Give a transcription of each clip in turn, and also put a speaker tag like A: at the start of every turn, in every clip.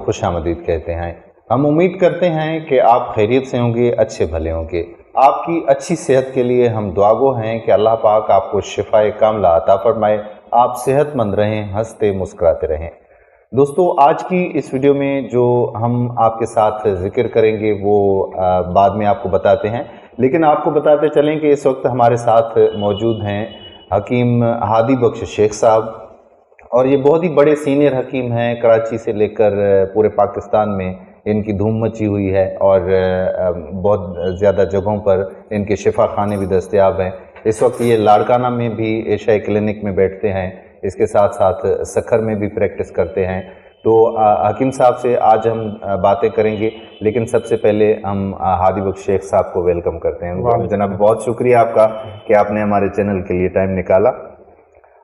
A: खुश आमदीद कहते हैं। हम उम्मीद करते हैं कि आप खैरियत से होंगे, अच्छे भले होंगे। आपकी अच्छी सेहत के लिए हम दुआगो हैं कि अल्लाह पाक आपको शिफाए कामला अता फरमाए, आप सेहतमंद रहें, हंसते मुस्कुराते रहें। दोस्तों, आज की इस वीडियो में जो हम आपके साथ जिक्र करेंगे वो बाद में आपको बताते हैं, लेकिन आपको बताते चलें कि इस वक्त हमारे साथ मौजूद हैं हकीम हादी बख्श शेख साहब, और ये बहुत ही बड़े सीनियर हकीम हैं। कराची से लेकर पूरे पाकिस्तान में इनकी धूम मची हुई है और बहुत ज़्यादा जगहों पर इनके शिफा खाने भी दस्तयाब हैं। इस वक्त ये लाड़काना में भी एशियाई क्लिनिक में बैठते हैं, इसके साथ साथ सखर में भी प्रैक्टिस करते हैं। तो हकीम साहब से आज हम बातें करेंगे, लेकिन सबसे पहले हम हादी बख्श शेख साहब को वेलकम करते हैं। जनाब, बहुत शुक्रिया आपका कि आपने हमारे चैनल के लिए टाइम निकाला।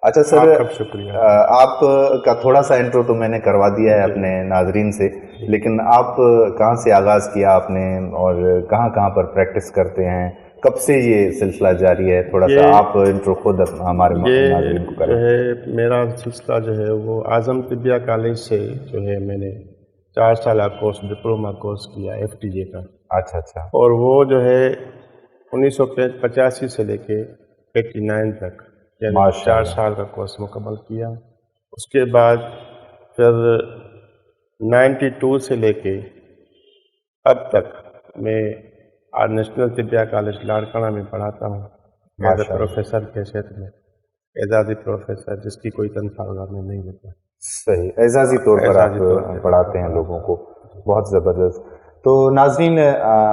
A: अच्छा सर,
B: शुक्रिया।
A: आपका थोड़ा सा इंट्रो तो मैंने करवा दिया है अपने नाजरीन से, लेकिन आप कहाँ से आगाज़ किया आपने और कहाँ कहाँ पर प्रैक्टिस करते हैं, कब से ये सिलसिला जारी है? थोड़ा सा आप इंट्रो खुद हमारे नाज़रीन को करें।
B: है मेरा सिलसिला जो है वो आज़म तिब्बिया कॉलेज से जो है मैंने 4 साल कोर्स, डिप्लोमा कोर्स किया FTJ का।
A: अच्छा अच्छा।
B: और वो जो है 1985 से लेके 89 तक, यानी 4 साल का कोर्स मुकम्मल किया। उसके बाद फिर 92 से लेके अब तक मैं आज नेशनल तिब्बिया कॉलेज लाड़काना में पढ़ाता हूँ एज ए प्रोफेसर के क्षेत्र में, एजाजी प्रोफेसर, जिसकी कोई तनख्वाह वगैरह नहीं लेता।
A: सही, एजाजी तौर पर आप पढ़ाते हैं लोगों को, बहुत ज़बरदस्त। तो नाज़रीन,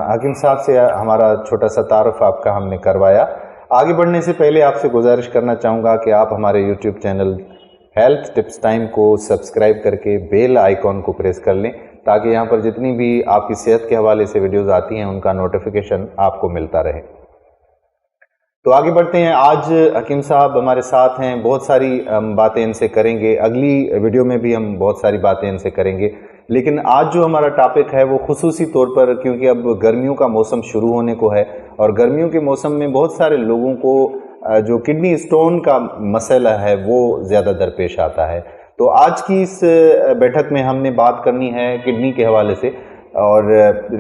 A: हकीम साहब से हमारा छोटा सा तारुफ आपका हमने करवाया। आगे बढ़ने से पहले आपसे गुजारिश करना चाहूँगा कि आप हमारे YouTube channel health tips time को सब्सक्राइब करके बेल आइकॉन को प्रेस कर लें, ताकि यहाँ पर जितनी भी आपकी सेहत के हवाले से वीडियोस आती हैं उनका नोटिफिकेशन आपको मिलता रहे। तो आगे बढ़ते हैं। आज हकीम साहब हमारे साथ हैं, बहुत सारी बातें इनसे करेंगे, अगली वीडियो में भी हम बहुत सारी बातें इनसे करेंगे, लेकिन आज जो हमारा टॉपिक है वो खुसूसी तौर पर, क्योंकि अब गर्मियों का मौसम शुरू होने को है और गर्मियों के मौसम में बहुत सारे लोगों को जो किडनी स्टोन का मसला है वो ज़्यादा दरपेश आता है। तो आज की इस बैठक में हमने बात करनी है किडनी के हवाले से और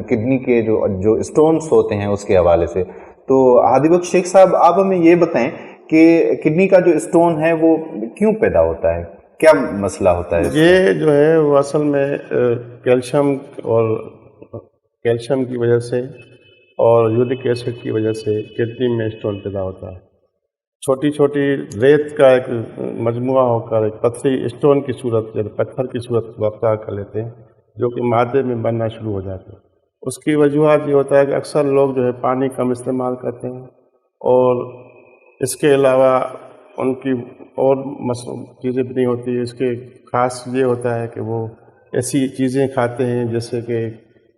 A: किडनी के जो स्टोन्स होते हैं उसके हवाले से। तो हादी बख्श शेख साहब, आप हमें ये बताएं कि किडनी का जो स्टोन है वो क्यों पैदा होता है, क्या मसला होता है?
B: ये जो है वो असल में कैल्शियम की वजह से और यूरिक एसिड की वजह से किडनी में स्टोन पैदा होता है। छोटी छोटी रेत का एक मजमुआ होकर एक पत्थरी स्टोन की सूरत, जब पत्थर की सूरत को अख्तियार कर लेते हैं, जो कि मादे में बनना शुरू हो जाते हैं। उसकी वजूहत ये होता है कि अक्सर लोग जो है पानी कम इस्तेमाल करते हैं, और इसके अलावा उनकी और चीज़ें भी नहीं होती है। इसके ख़ास ये होता है कि वो ऐसी चीज़ें खाते हैं जैसे कि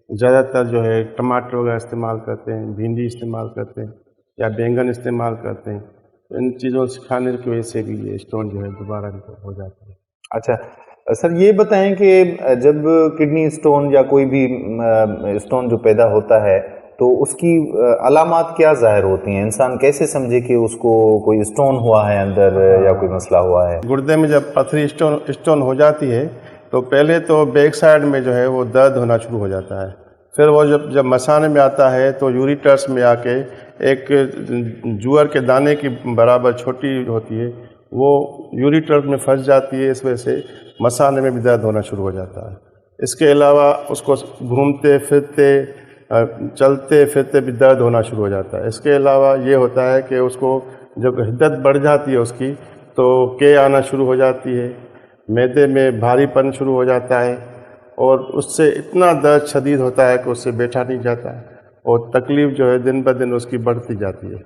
B: ज़्यादातर जो है टमाटर वगैरह इस्तेमाल करते हैं, भिंडी इस्तेमाल करते हैं या बैंगन इस्तेमाल करते हैं। इन चीज़ों से खाने की वजह से भी ये स्टोन जो है दोबारा हो जाता है।
A: अच्छा सर, ये बताएं कि जब किडनी स्टोन या कोई भी स्टोन जो पैदा होता है तो उसकी अलामात क्या ज़ाहिर होती हैं? इंसान कैसे समझे कि उसको कोई स्टोन हुआ है अंदर या कोई मसला हुआ है?
B: गुर्दे में जब पथरी स्टोन हो जाती है तो पहले तो बैक साइड में जो है वो दर्द होना शुरू हो जाता है। फिर वो जब मसाने में आता है तो यूरिटर्स में आके एक जुअर के दाने की बराबर छोटी होती है, वो यूरिटर्स में फंस जाती है। इस वजह से मसाने में भी दर्द होना शुरू हो जाता है। इसके अलावा उसको घूमते फिरते चलते फिरते भी दर्द होना शुरू हो जाता है। इसके अलावा ये होता है कि उसको जब हिद्दत बढ़ जाती है उसकी, तो के आना शुरू हो जाती है, मैदे में भारीपन शुरू हो जाता है, और उससे इतना दर्द शदीद होता है कि उससे बैठा नहीं जाता है, और तकलीफ़ जो है दिन ब दिन उसकी बढ़ती जाती है।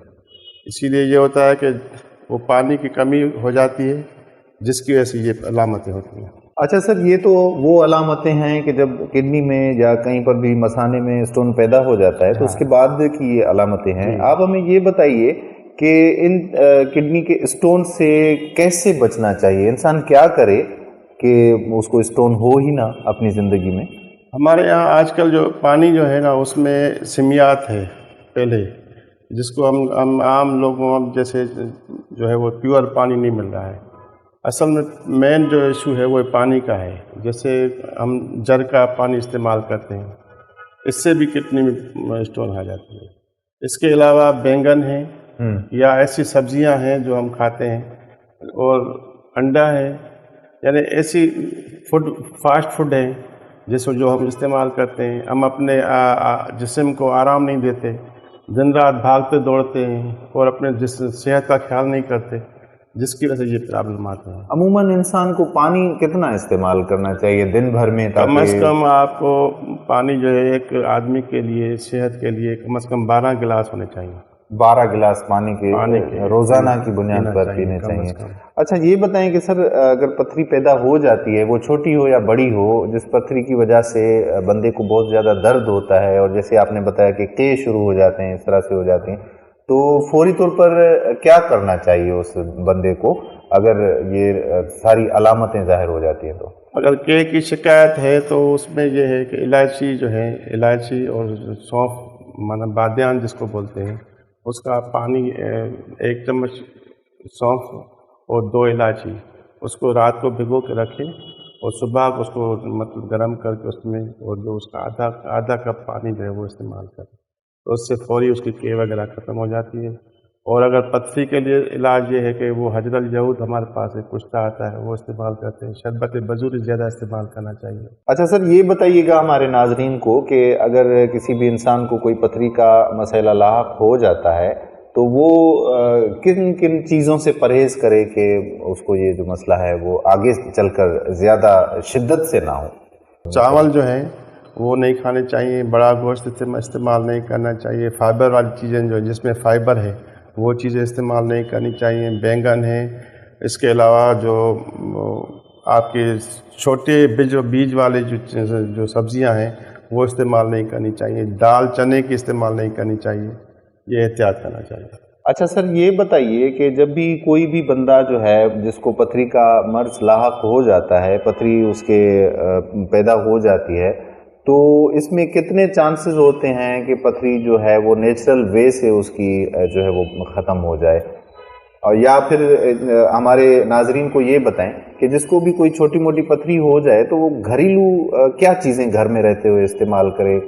B: इसीलिए ये होता है कि वो पानी की कमी हो जाती है, जिसकी वजह से ये अलामतें होती हैं।
A: अच्छा सर, ये तो वो अलामतें हैं कि जब किडनी में या कहीं पर भी मसाने में स्टोन पैदा हो जाता है तो उसके बाद की ये अलामतें हैं। आप हमें ये बताइए कि इन किडनी के स्टोन से कैसे बचना चाहिए? इंसान क्या करे कि उसको स्टोन हो ही ना अपनी ज़िंदगी में?
B: हमारे यहाँ आजकल जो पानी जो है ना उसमें सिमियात है पहले, जिसको हम आम लोगों जैसे जो है वो प्योर पानी नहीं मिल रहा है। اصل میں مین جو ایشو ہے وہ پانی کا ہے. جیسے ہم جر کا پانی استعمال کرتے ہیں، اس سے بھی کڈنی میں اسٹون آ جاتی ہے. اس کے علاوہ بینگن ہیں یا ایسی سبزیاں ہیں جو ہم کھاتے ہیں، اور انڈا ہے، یعنی ایسی فاسٹ فوڈ ہے جس کو جو ہم استعمال کرتے ہیں. ہم اپنے جسم کو آرام نہیں دیتے، دن رات بھاگتے دوڑتے ہیں اور اپنے جسم صحت کا خیال نہیں کرتے، جس کی وجہ سے یہ پرابلم آتے ہیں.
A: عموماً انسان کو پانی کتنا استعمال کرنا چاہیے دن بھر میں؟
B: کم از کم آپ کو پانی جو ہے ایک آدمی کے لیے، صحت کے لیے کم از کم 12 گلاس ہونے چاہیے.
A: 12 گلاس پانی کے روزانہ کی بنیاد پر پینے چاہیے. اچھا یہ بتائیں کہ سر اگر پتھری پیدا ہو جاتی ہے، وہ چھوٹی ہو یا بڑی ہو، جس پتھری کی وجہ سے بندے کو بہت زیادہ درد ہوتا ہے، اور جیسے آپ نے بتایا کہ کے شروع ہو جاتے ہیں، اس طرح سے ہو جاتے ہیں، تو فوری طور پر کیا کرنا چاہیے اس بندے کو اگر یہ ساری علامتیں ظاہر ہو جاتی ہیں تو؟
B: اگر کے کی شکایت ہے تو اس میں یہ ہے کہ الائچی جو ہے، الائچی اور سونف مانا بادیان جس کو بولتے ہیں، اس کا پانی 1 چمچ سونف اور 2 الائچی، اس کو رات کو بھگو کے رکھیں اور صبح کو اس کو مطلب گرم کر کے اس میں، اور جو اس کا آدھا کپ پانی جو ہے وہ استعمال کریں، تو اس سے فوری اس کی کے وغیرہ ختم ہو جاتی ہے. اور اگر پتھری کے لیے علاج یہ ہے کہ وہ حجر الیہود ہمارے پاس ایک کشتہ آتا ہے، وہ استعمال کرتے ہیں. شربت بزوری زیادہ استعمال کرنا چاہیے.
A: اچھا سر یہ بتائیے گا ہمارے ناظرین کو کہ اگر کسی بھی انسان کو کوئی پتھری کا مسئلہ لاحق ہو جاتا ہے تو وہ کن کن چیزوں سے پرہیز کرے کہ اس کو یہ جو مسئلہ ہے وہ آگے چل کر زیادہ شدت سے نہ ہو؟
B: چاول جو ہیں وہ نہیں کھانے چاہیے، بڑا گوشت استعمال نہیں کرنا چاہیے، فائبر والی چیزیں جو جس میں فائبر ہے وہ چیزیں استعمال نہیں کرنی چاہیے. بینگن ہے، اس کے علاوہ جو آپ کے چھوٹے بیج والے جو سبزیاں ہیں وہ استعمال نہیں کرنی چاہیے. دال چنے کی استعمال نہیں کرنی چاہیے، یہ احتیاط کرنا چاہیے.
A: اچھا سر یہ بتائیے کہ جب بھی کوئی بھی بندہ جو ہے جس کو پتھری کا مرض لاحق ہو جاتا ہے، پتھری اس کے پیدا ہو جاتی ہے، تو اس میں کتنے چانسز ہوتے ہیں کہ پتھری جو ہے وہ نیچرل وے سے اس کی جو ہے وہ ختم ہو جائے؟ اور یا پھر ہمارے ناظرین کو یہ بتائیں کہ جس کو بھی کوئی چھوٹی موٹی پتھری ہو جائے تو وہ گھریلو کیا چیزیں گھر میں رہتے ہوئے استعمال کرے؟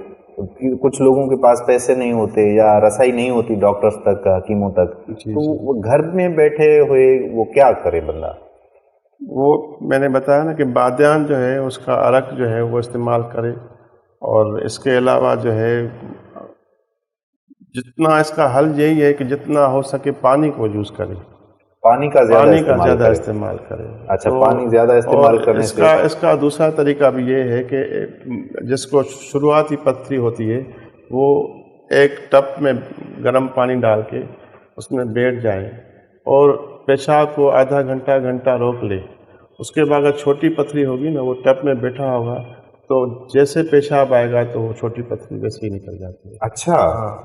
A: کچھ لوگوں کے پاس پیسے نہیں ہوتے یا رسائی نہیں ہوتی ڈاکٹرز تک، حکیموں تک، تو وہ گھر میں بیٹھے ہوئے وہ کیا کرے بندہ؟
B: وہ میں نے بتایا نا کہ بادیان جو ہے اس کا عرق جو ہے وہ استعمال کرے، اور اس کے علاوہ جو ہے جتنا اس کا حل یہی ہے کہ جتنا ہو سکے پانی کو یوز کرے،
A: پانی کا زیادہ
B: استعمال کرے.
A: اچھا پانی زیادہ استعمال کرنے سے
B: اس کا دوسرا طریقہ بھی یہ ہے کہ جس کو شروعاتی پتھری ہوتی ہے وہ ایک ٹب میں گرم پانی ڈال کے اس میں بیٹھ جائے اور پیشاب کو آدھا گھنٹہ روک لے. اس کے بعد اگر چھوٹی پتھری ہوگی نا، وہ ٹب میں بیٹھا ہوگا تو جیسے پیشاب آئے گا تو وہ چھوٹی پتھری ویسے ہی نکل جاتی ہے.
A: اچھا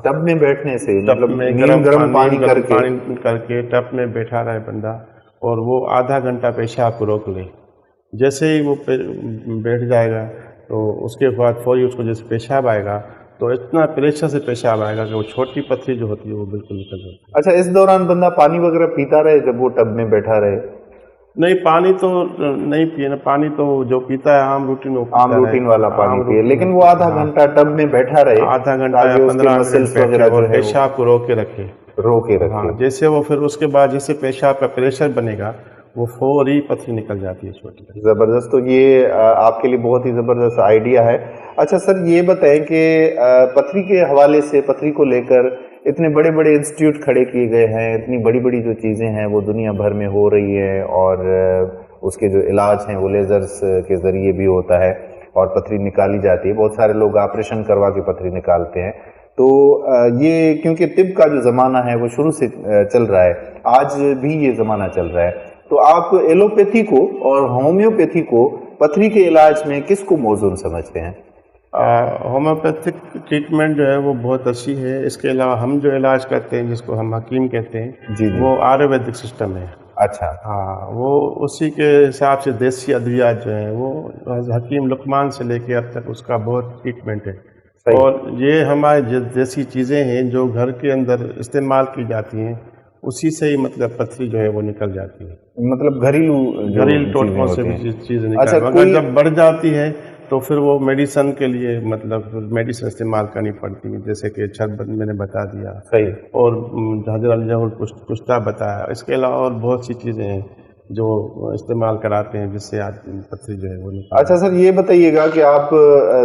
A: ٹب میں بیٹھنے سے
B: ٹب میں گرم پانی کر کے ٹب میں بیٹھا رہے بندہ، اور وہ آدھا گھنٹہ پیشاب کو روک لے. جیسے ہی وہ بیٹھ جائے گا تو اس کے بعد فوری اس کو جیسے پیشاب آئے گا تو اتنا پریشر سے پیشاب آئے گا کہ وہ چھوٹی پتھری جو ہوتی ہے وہ بالکل نکل جاتی ہے.
A: اچھا اس دوران بندہ پانی وغیرہ پیتا رہے جب وہ ٹب میں بیٹھا رہے؟
B: نہیں، پانی تو نہیں پینا، پانی تو جو پیتا ہے عام روٹین
A: والا پانی پیے، لیکن وہ آدھا گھنٹہ ٹب میں بیٹھا رہے،
B: آدھا گھنٹہ یا 15 منٹ اور پیشاب کو روک کے رکھے. جیسے وہ پھر اس کے بعد جیسے پیشاب کا پریشر بنے گا وہ فوری پتھری نکل جاتی ہے چھوٹی.
A: زبردست، تو یہ آپ کے لیے بہت ہی زبردست آئیڈیا ہے. اچھا سر یہ بتائیں کہ پتھری کے حوالے سے، پتھری کو لے کر اتنے بڑے بڑے انسٹیٹیوٹ کھڑے کیے گئے ہیں، اتنی بڑی بڑی جو چیزیں ہیں وہ دنیا بھر میں ہو رہی ہیں، اور اس کے جو علاج ہیں وہ لیزرز کے ذریعے بھی ہوتا ہے اور پتھری نکالی جاتی ہے. بہت سارے لوگ آپریشن کروا کے پتھری نکالتے ہیں. تو یہ کیونکہ طب کا جو زمانہ ہے وہ شروع سے چل رہا ہے، آج بھی یہ زمانہ چل رہا ہے، تو آپ ایلوپیتھی کو اور ہومیوپیتھی کو پتھری کے علاج میں کس کو موزون سمجھتے ہیں؟
B: ہومیوپیتھک ٹریٹمنٹ جو ہے وہ بہت اچھی ہے. اس کے علاوہ ہم جو علاج کرتے ہیں جس کو ہم حکیم کہتے ہیں وہ آیورویدک سسٹم ہے.
A: اچھا
B: ہاں، وہ اسی کے حساب سے دیسی ادویات جو ہیں وہ حکیم لقمان سے لے کے اب تک اس کا بہت ٹریٹمنٹ ہے. اور یہ ہمارے دیسی چیزیں ہیں جو گھر کے اندر استعمال کی جاتی ہیں उसी से ही मतलब पथरी जो है वो निकल जाती है।
A: मतलब घरेलू
B: टोटकों से भी चीज़ें निकल
A: अच्छा,
B: अगर जब बढ़ जाती है तो फिर वो मेडिसन के लिए मतलब मेडिसिन इस्तेमाल करनी पड़ती है, जैसे कि शरबत मैंने बता दिया,
A: सही,
B: और हजर कुश्ता बताया। इसके अलावा और बहुत सी चीज़ें हैं जो इस्तेमाल कराते हैं जिससे पथरी जो है वो निकल।
A: अच्छा सर, ये बताइएगा कि आप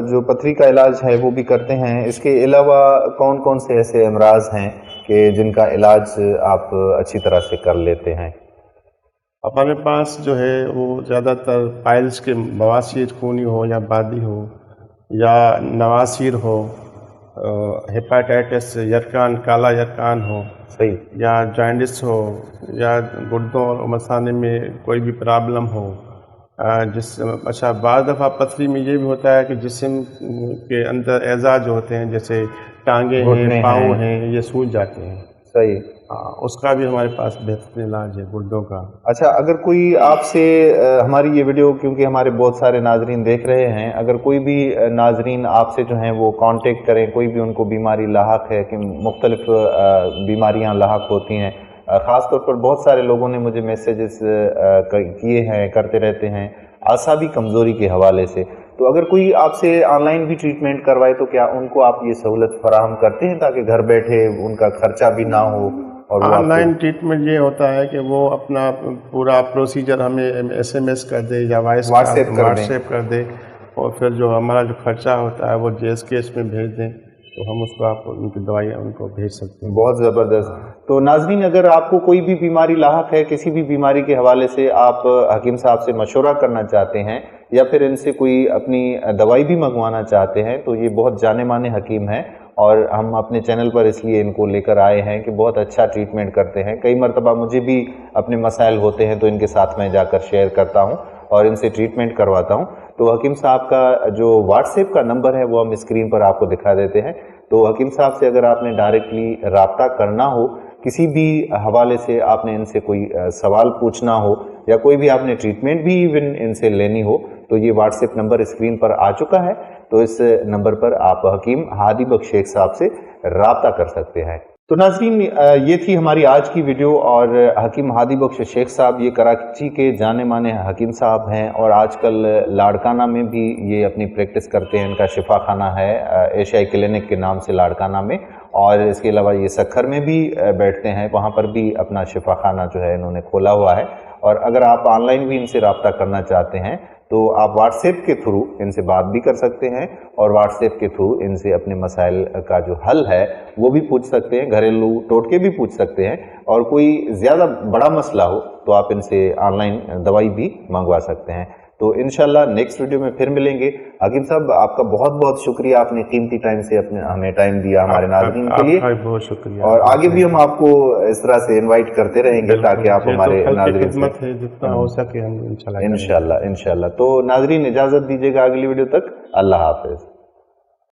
A: जो पथरी का इलाज है वो भी करते हैं, इसके अलावा कौन कौन से ऐसे अमराज हैं कि जिनका इलाज आप अच्छी तरह से कर लेते हैं?
B: हमारे पास जो है वो ज़्यादातर पाइल्स के बवासीर खूनी हो या बादी हो या नवासीर हो, हेपाटाइटिस यरकान काला यरकान हो,
A: सही,
B: या जॉन्डिस हो, या गुर्दों और मसाने में कोई भी प्रॉब्लम हो। अच्छा, बाद दफ़ा पथरी में ये भी होता है कि जिस्म के अंदर एज़ा जो होते हैं जैसे टांगे हैं, पाँव हैं, ये सूज जाते हैं।
A: सही,
B: हाँ, उसका भी हमारे पास बेहतरीन इलाज है गुर्दों का।
A: अच्छा, अगर कोई आपसे हमारी ये वीडियो, क्योंकि हमारे बहुत सारे नाजरीन देख रहे हैं, अगर कोई भी नाजरीन आपसे जो हैं वो कांटेक्ट करें, कोई भी उनको बीमारी लाहक है कि मुख्तलिफ बीमारियां लाहक होती हैं, ख़ास तौर पर बहुत सारे लोगों ने मुझे मैसेजेस किए हैं, करते रहते हैं आसाबी कमज़ोरी के हवाले से, तो अगर कोई आपसे ऑनलाइन भी ट्रीटमेंट करवाए तो क्या उनको आप ये सहूलत फराहम करते हैं ताकि घर बैठे उनका खर्चा भी ना हो? और
B: ऑनलाइन ट्रीटमेंट ये होता है कि वो अपना पूरा प्रोसीजर हमें SMS कर दे या व्हाट्सएप कर दे, और फिर जो हमारा जो खर्चा होता है वो JSKS में भेज दें, तो हम उसको आपको उनकी दवाइयाँ उनको भेज सकते हैं।
A: बहुत ज़बरदस्त। तो नाज़रीन, अगर आपको कोई भी बीमारी लाहक है, किसी भी बीमारी के हवाले से आप हकीम साहब से मशवरा करना चाहते हैं या फिर इनसे कोई अपनी दवाई भी मंगवाना चाहते हैं, तो ये बहुत जाने माने हकीम हैं और हम अपने चैनल पर इसलिए इनको लेकर आए हैं कि बहुत अच्छा ट्रीटमेंट करते हैं। कई मरतबा मुझे भी अपने मसाइल होते हैं तो इनके साथ मैं जाकर शेयर करता हूं और इनसे ट्रीटमेंट करवाता हूं। तो हकीम साहब का जो व्हाट्सएप का नंबर है वो हम स्क्रीन पर आपको दिखा देते हैं। तो हकीम साहब से अगर आपने डायरेक्टली रब्ता करना हो, किसी भी हवाले से आपने इनसे कोई सवाल पूछना हो या कोई भी आपने ट्रीटमेंट भी इवन इनसे लेनी हो, तो ये व्हाट्सएप नंबर स्क्रीन पर आ चुका है। तो इस नंबर पर आप हकीम हादी बख्श शेख साहब से रब्ता कर सकते हैं। तो नाज़रीन, ये थी हमारी आज की वीडियो और हकीम हादी बख्श शेख साहब ये कराची के जाने माने हकीम साहब हैं और आजकल लाड़काना में भी ये अपनी प्रैक्टिस करते हैं। इनका शिफा खाना है एशियाई क्लिनिक के नाम से लाड़काना में, और इसके अलावा ये सखर में भी बैठते हैं, वहाँ पर भी अपना शिफा खाना जो है इन्होंने खोला हुआ है। और अगर आप ऑनलाइन भी इनसे रब्ता करना चाहते हैं तो आप व्हाट्सएप के थ्रू इनसे बात भी कर सकते हैं और व्हाट्सएप के थ्रू इनसे अपने मसाइल का जो हल है वो भी पूछ सकते हैं, घरेलू टोटके भी पूछ सकते हैं, और कोई ज़्यादा बड़ा मसला हो तो आप इनसे ऑनलाइन दवाई भी मंगवा सकते हैं। तो इंशाल्लाह नेक्स्ट वीडियो में फिर मिलेंगे। हकीम साहब, आपका बहुत बहुत शुक्रिया, आपने कीमती टाइम से हमें टाइम दिया हमारे नाज़रीन के लिए।
B: बहुत शुक्रिया,
A: और आगे भी हम आपको इस तरह से इनवाइट करते रहेंगे ताकि आप हमारे नाज़रीन से
B: जितना हो सके हम
A: इंशाल्लाह। तो नाज़रीन, इजाज़त दीजिएगा अगली वीडियो तक। अल्लाह हाफिज़।